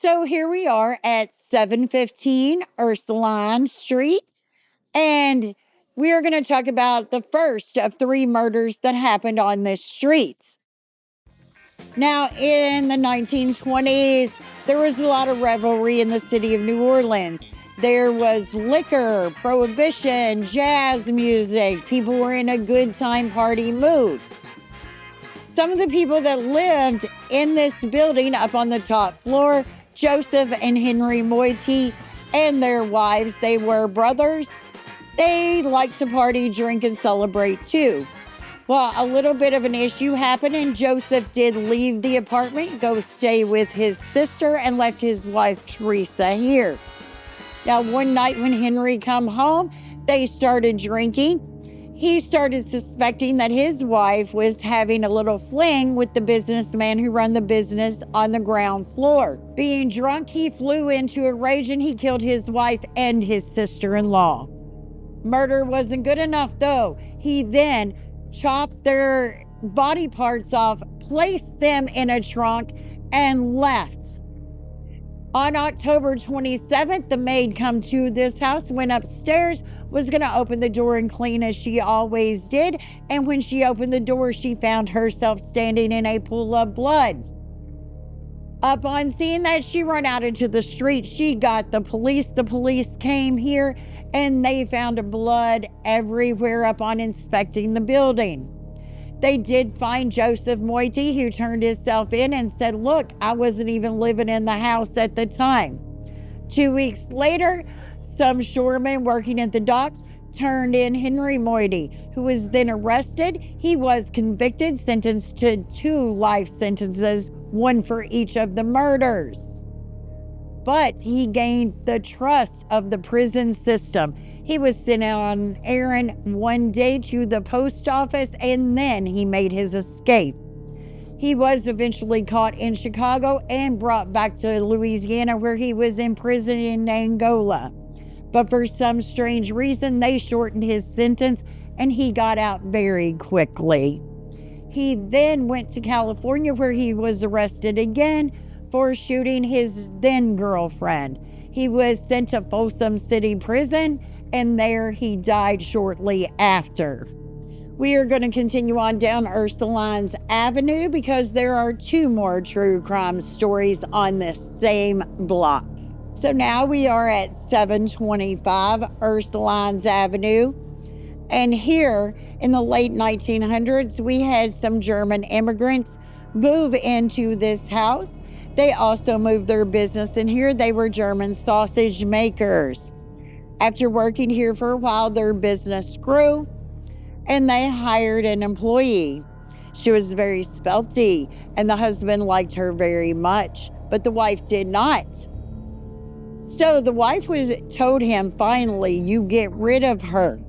So here we are at 715 Ursuline Street, and we are going to talk about the first of three murders that happened on this street. Now, in the 1920s, there was a lot of revelry in the city of New Orleans. There was liquor, prohibition, jazz music. People were in a good time party mood. Some of the people that lived in this building up on the top floor, Joseph and Henry Moiety and their wives, they were brothers. They liked to party, drink, and celebrate too. Well, a little bit of an issue happened, and Joseph did leave the apartment, go stay with his sister, and left his wife, Teresa, here. Now, one night when Henry come home, they started drinking. He started suspecting that his wife was having a little fling with the businessman who ran the business on the ground floor. Being drunk, he flew into a rage and he killed his wife and his sister-in-law. Murder wasn't good enough, though. He then chopped their body parts off, placed them in a trunk, and left. On October 27th, the maid come to this house, went upstairs, was going to open the door and clean as she always did. And when she opened the door, she found herself standing in a pool of blood. Upon seeing that, she ran out into the street. She got the police. The police came here and they found blood everywhere upon inspecting the building. They did find Joseph Moiety, who turned himself in and said, "Look, I wasn't even living in the house at the time." 2 weeks later, some shoremen working at the docks turned in Henry Moiety, who was then arrested. He was convicted, sentenced to 2 life sentences, 1 for each of the murders. But he gained the trust of the prison system. He was sent on an errand one day to the post office, and then he made his escape. He was eventually caught in Chicago and brought back to Louisiana, where he was imprisoned in Angola. But for some strange reason, they shortened his sentence and he got out very quickly. He then went to California, where he was arrested again for shooting his then girlfriend. He was sent to Folsom City Prison, and there he died shortly after. We are going to continue on down Ursuline's Avenue because there are 2 more true crime stories on this same block. So now we are at 725 Ursuline's Avenue. And here in the late 1900s, we had some German immigrants move into this house. They also moved their business in here. They were German sausage makers. After working here for a while, their business grew and they hired an employee. She was very spelty and the husband liked her very much, but the wife did not. So the wife told him, finally, you get rid of her.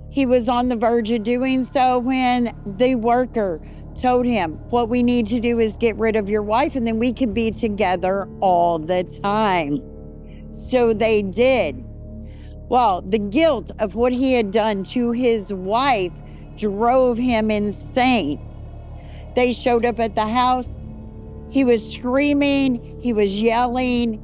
He was on the verge of doing so when the worker told him, what we need to do is get rid of your wife and then we can be together all the time. So they did. Well, the guilt of what he had done to his wife drove him insane. They showed up at the house. He was screaming, he was yelling,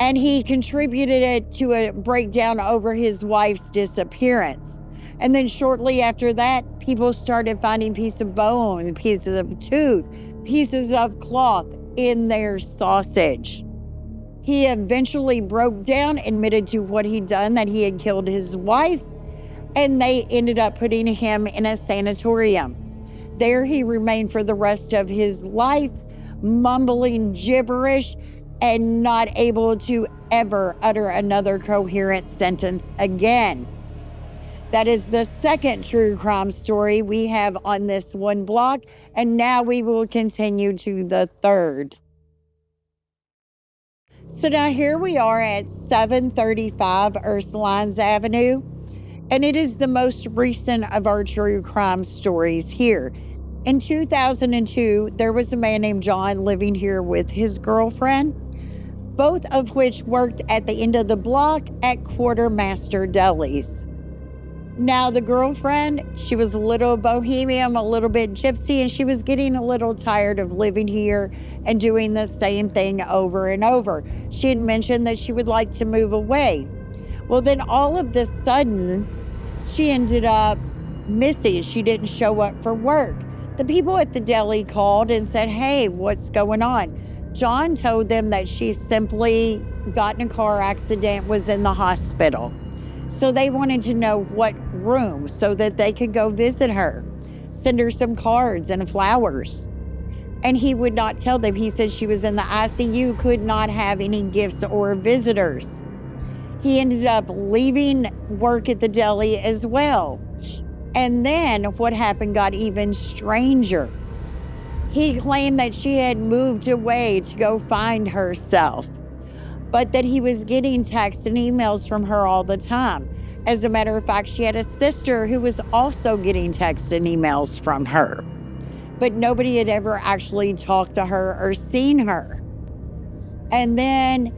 and he contributed it to a breakdown over his wife's disappearance. And then shortly after that, people started finding pieces of bone, pieces of tooth, pieces of cloth in their sausage. He eventually broke down, admitted to what he'd done, that he had killed his wife, and they ended up putting him in a sanatorium. There he remained for the rest of his life, mumbling gibberish and not able to ever utter another coherent sentence again. That is the second true crime story we have on this one block, and now we will continue to the third. So now here we are at 735 Ursuline's Avenue, and it is the most recent of our true crime stories here. In 2002, there was a man named John living here with his girlfriend, both of which worked at the end of the block at Quartermaster Delis. Now, the girlfriend, she was a little bohemian, a little bit gypsy, and she was getting a little tired of living here and doing the same thing over and over. She had mentioned that she would like to move away. Well, then all of this sudden, she ended up missing. She didn't show up for work. The people at the deli called and said, "Hey, what's going on?" John told them that she simply got in a car accident, was in the hospital. So they wanted to know what room so that they could go visit her, send her some cards and flowers. And he would not tell them. He said she was in the ICU, could not have any gifts or visitors. He ended up leaving work at the deli as well. And then what happened got even stranger. He claimed that she had moved away to go find herself, but that he was getting texts and emails from her all the time. As a matter of fact, she had a sister who was also getting texts and emails from her, but nobody had ever actually talked to her or seen her. And then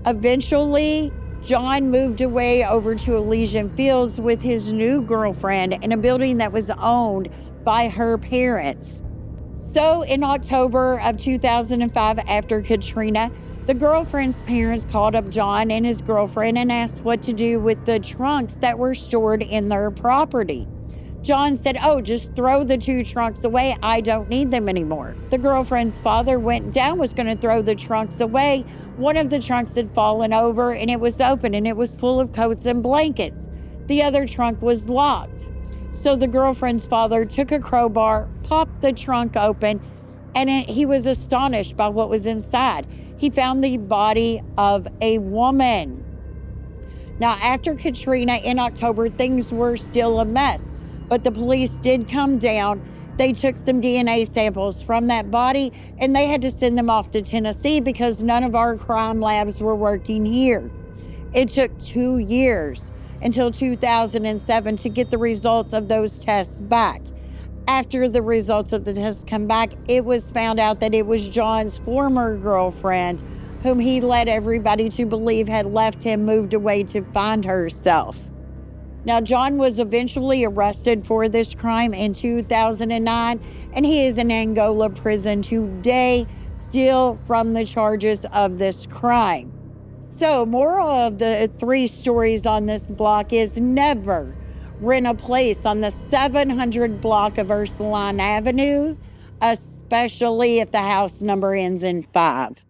eventually, John moved away over to Elysian Fields with his new girlfriend in a building that was owned by her parents. So in October of 2005, after Katrina, the girlfriend's parents called up John and his girlfriend and asked what to do with the trunks that were stored in their property. John said, "Oh, just throw the 2 trunks away. I don't need them anymore." The girlfriend's father went down, was going to throw the trunks away. One of the trunks had fallen over and it was open and it was full of coats and blankets. The other trunk was locked. So the girlfriend's father took a crowbar, popped the trunk open, and he was astonished by what was inside. He found the body of a woman. Now, after Katrina in October, things were still a mess, but the police did come down. They took some DNA samples from that body and they had to send them off to Tennessee because none of our crime labs were working here. It took 2 years until 2007 to get the results of those tests back. After the results of the tests come back, it was found out that it was John's former girlfriend, whom he led everybody to believe had left him, moved away to find herself. Now, John was eventually arrested for this crime in 2009, and he is in Angola prison today, still from the charges of this crime. So, moral of the 3 stories on this block is never rent a place on the 700 block of Ursuline Avenue, especially if the house number ends in 5.